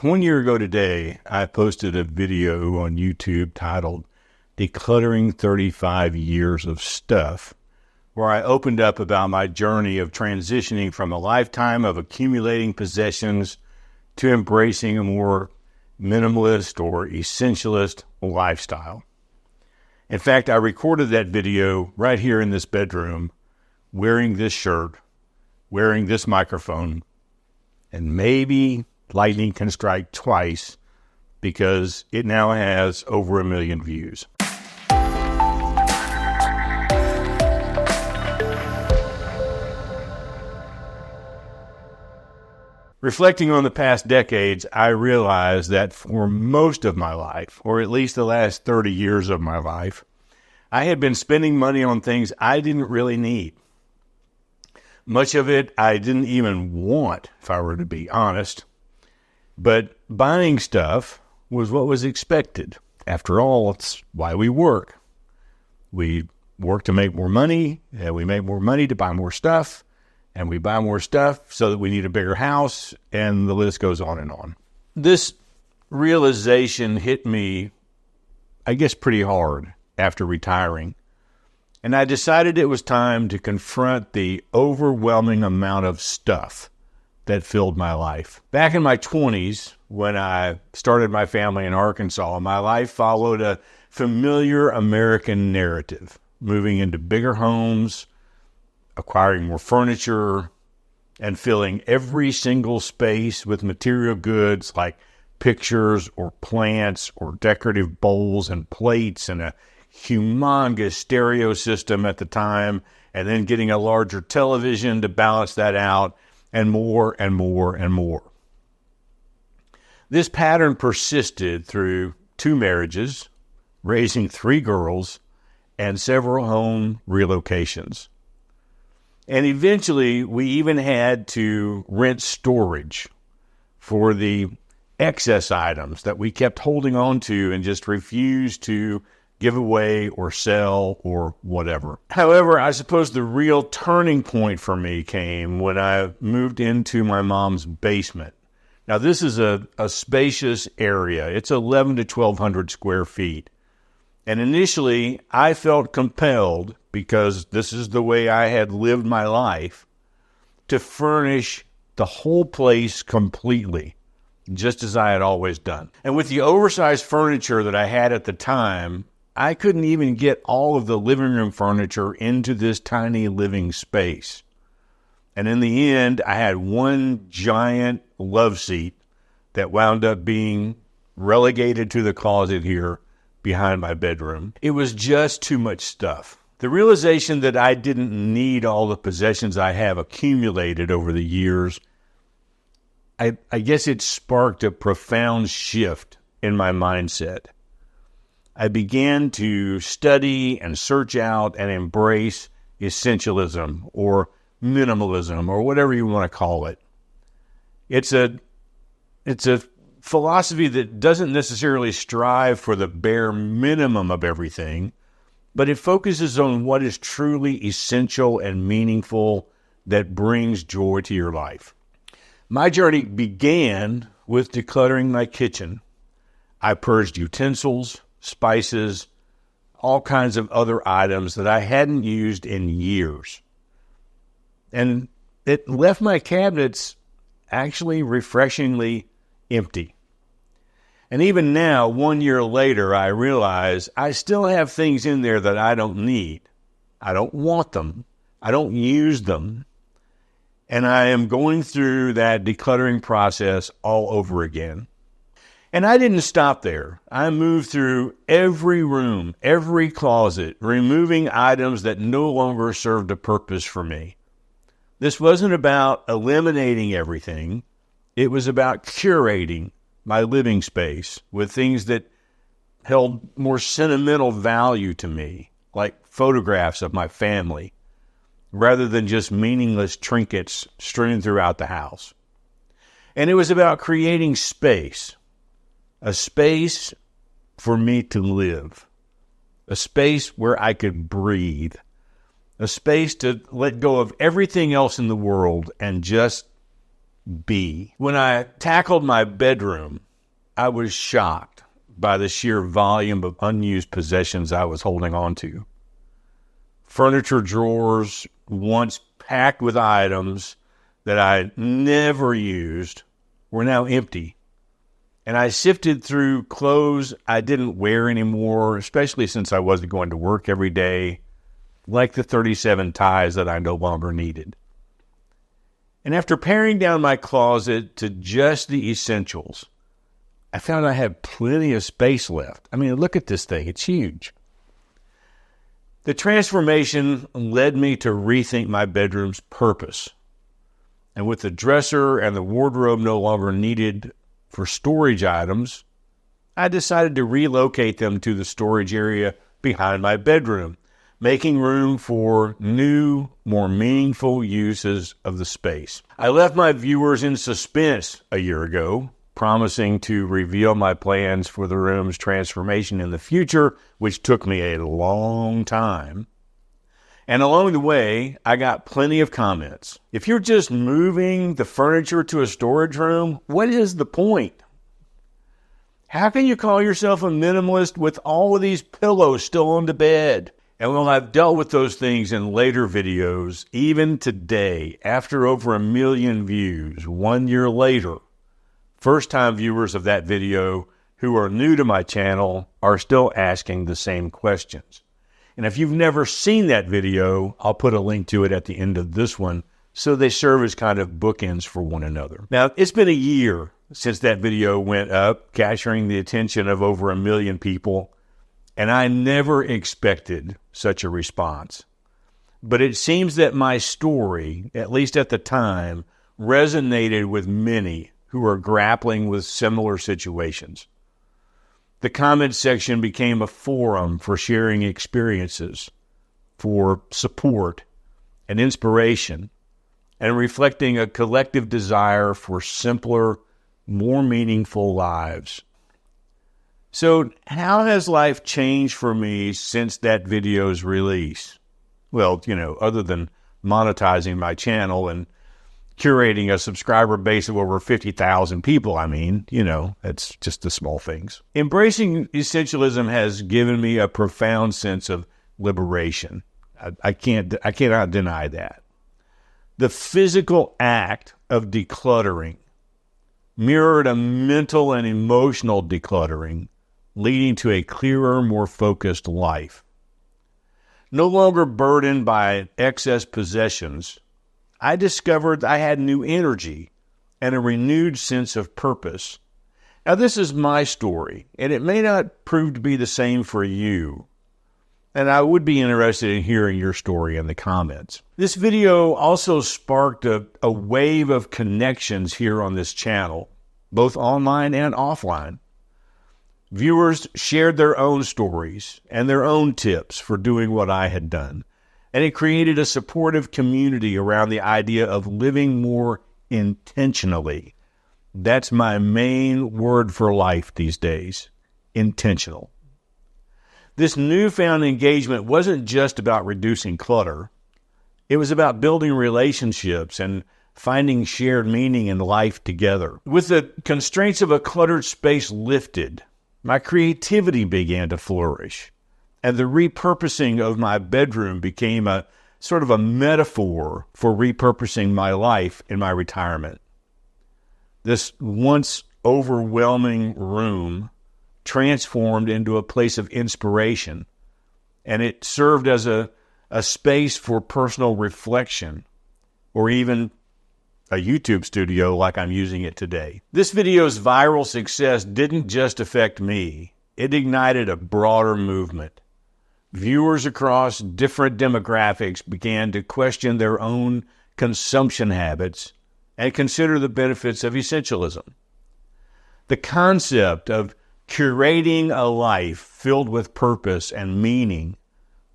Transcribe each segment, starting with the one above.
1 year ago today, I posted a video on YouTube titled Decluttering 35 Years of Stuff, where I opened up about my journey of transitioning from a lifetime of accumulating possessions to embracing a more minimalist or essentialist lifestyle. In fact, I recorded that video right here in this bedroom, wearing this shirt, wearing this microphone, and maybe lightning can strike twice because it now has over 1 million views. Reflecting on the past decades, I realized that for most of my life, or at least the last 30 years of my life, I had been spending money on things I didn't really need. Much of it I didn't even want, if I were to be honest. But buying stuff was what was expected. After all, it's why we work. We work to make more money, and we make more money to buy more stuff, and we buy more stuff so that we need a bigger house, and the list goes on and on. This realization hit me, I guess, pretty hard after retiring. And I decided it was time to confront the overwhelming amount of stuff that filled my life. Back in my 20s, when I started my family in Arkansas, my life followed a familiar American narrative, moving into bigger homes, acquiring more furniture, and filling every single space with material goods like pictures or plants or decorative bowls and plates and a humongous stereo system at the time, and then getting a larger television to balance that out, and more and more and more. This pattern persisted through 2 marriages, raising 3 girls, and several home relocations. And eventually, we even had to rent storage for the excess items that we kept holding on to and just refused to give away or sell or whatever. However, I suppose the real turning point for me came when I moved into my mom's basement. Now, this is a spacious area. It's 1,100 to 1,200 square feet. And initially, I felt compelled, because this is the way I had lived my life, to furnish the whole place completely, just as I had always done. And with the oversized furniture that I had at the time, I couldn't even get all of the living room furniture into this tiny living space. And in the end, I had one giant love seat that wound up being relegated to the closet here behind my bedroom. It was just too much stuff. The realization that I didn't need all the possessions I have accumulated over the years, I guess it sparked a profound shift in my mindset. I began to study and search out and embrace essentialism or minimalism or whatever you want to call it. It's a philosophy that doesn't necessarily strive for the bare minimum of everything, but it focuses on what is truly essential and meaningful that brings joy to your life. My journey began with decluttering my kitchen. I purged utensils, spices, all kinds of other items that I hadn't used in years. And it left my cabinets actually refreshingly empty. And even now, 1 year later, I realize I still have things in there that I don't need. I don't want them. I don't use them. And I am going through that decluttering process all over again. And I didn't stop there. I moved through every room, every closet, removing items that no longer served a purpose for me. This wasn't about eliminating everything. It was about curating my living space with things that held more sentimental value to me, like photographs of my family, rather than just meaningless trinkets strewn throughout the house. And it was about creating space, a space for me to live, a space where I could breathe, a space to let go of everything else in the world and just be. When I tackled my bedroom, I was shocked by the sheer volume of unused possessions I was holding on to. Furniture drawers, once packed with items that I never used, were now empty. And I sifted through clothes I didn't wear anymore, especially since I wasn't going to work every day, like the 37 ties that I no longer needed. And after paring down my closet to just the essentials, I found I had plenty of space left. I mean, look at this thing. It's huge. The transformation led me to rethink my bedroom's purpose. And with the dresser and the wardrobe no longer needed for storage items, I decided to relocate them to the storage area behind my bedroom, making room for new, more meaningful uses of the space. I left my viewers in suspense a year ago, promising to reveal my plans for the room's transformation in the future, which took me a long time. And along the way, I got plenty of comments. If you're just moving the furniture to a storage room, what is the point? How can you call yourself a minimalist with all of these pillows still on the bed? And while I've dealt with those things in later videos, even today, after over 1 million views, 1 year later, first-time viewers of that video who are new to my channel are still asking the same questions. And if you've never seen that video, I'll put a link to it at the end of this one, so they serve as kind of bookends for one another. Now, it's been a year since that video went up, capturing the attention of over 1 million people, and I never expected such a response. But it seems that my story, at least at the time, resonated with many who are grappling with similar situations. The comment section became a forum for sharing experiences, for support and inspiration, and reflecting a collective desire for simpler, more meaningful lives. So, how has life changed for me since that video's release? Well, other than monetizing my channel and curating a subscriber base of over 50,000 people, that's just the small things. Embracing essentialism has given me a profound sense of liberation. I cannot deny that. The physical act of decluttering mirrored a mental and emotional decluttering, leading to a clearer, more focused life. No longer burdened by excess possessions, I discovered I had new energy and a renewed sense of purpose. Now, this is my story, and it may not prove to be the same for you. And I would be interested in hearing your story in the comments. This video also sparked a wave of connections here on this channel, both online and offline. Viewers shared their own stories and their own tips for doing what I had done. And it created a supportive community around the idea of living more intentionally. That's my main word for life these days, intentional. This newfound engagement wasn't just about reducing clutter. It was about building relationships and finding shared meaning in life together. With the constraints of a cluttered space lifted, my creativity began to flourish. And the repurposing of my bedroom became a sort of a metaphor for repurposing my life in my retirement. This once overwhelming room transformed into a place of inspiration, and it served as a space for personal reflection, or even a YouTube studio like I'm using it today. This video's viral success didn't just affect me. It ignited a broader movement. Viewers across different demographics began to question their own consumption habits and consider the benefits of essentialism. The concept of curating a life filled with purpose and meaning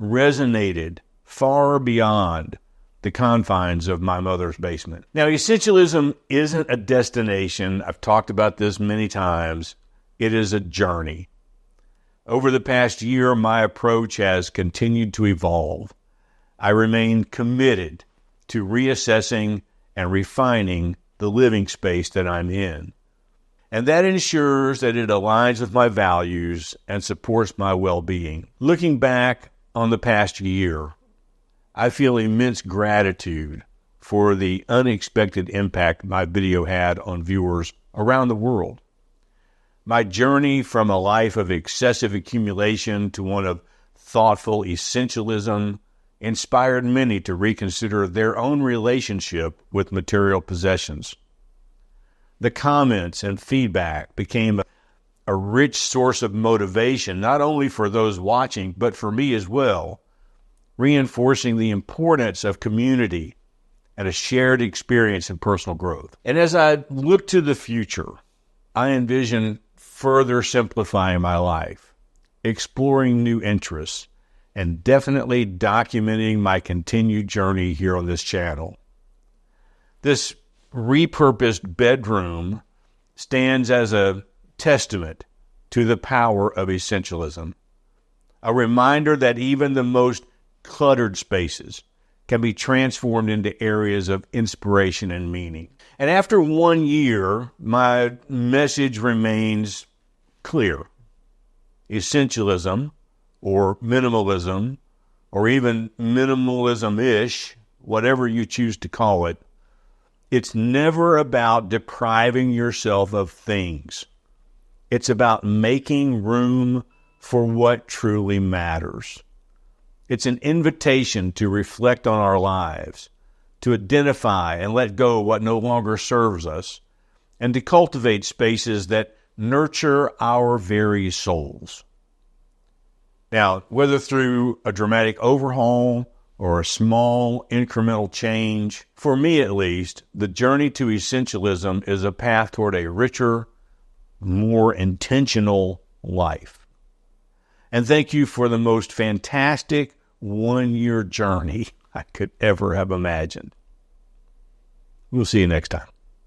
resonated far beyond the confines of my mother's basement. Now, essentialism isn't a destination. I've talked about this many times. It is a journey. Over the past year, my approach has continued to evolve. I remain committed to reassessing and refining the living space that I'm in. And that ensures that it aligns with my values and supports my well-being. Looking back on the past year, I feel immense gratitude for the unexpected impact my video had on viewers around the world. My journey from a life of excessive accumulation to one of thoughtful essentialism inspired many to reconsider their own relationship with material possessions. The comments and feedback became a rich source of motivation, not only for those watching, but for me as well, reinforcing the importance of community and a shared experience in personal growth. And as I look to the future, I envision further simplifying my life, exploring new interests, and definitely documenting my continued journey here on this channel. This repurposed bedroom stands as a testament to the power of essentialism, a reminder that even the most cluttered spaces can be transformed into areas of inspiration and meaning. And after 1 year, my message remains clear. Essentialism, or minimalism, or even minimalism-ish, whatever you choose to call it, it's never about depriving yourself of things. It's about making room for what truly matters. It's an invitation to reflect on our lives, to identify and let go of what no longer serves us, and to cultivate spaces that nurture our very souls. Now, whether through a dramatic overhaul or a small incremental change, for me at least, the journey to essentialism is a path toward a richer, more intentional life. And thank you for the most fantastic 1-year journey I could ever have imagined. We'll see you next time.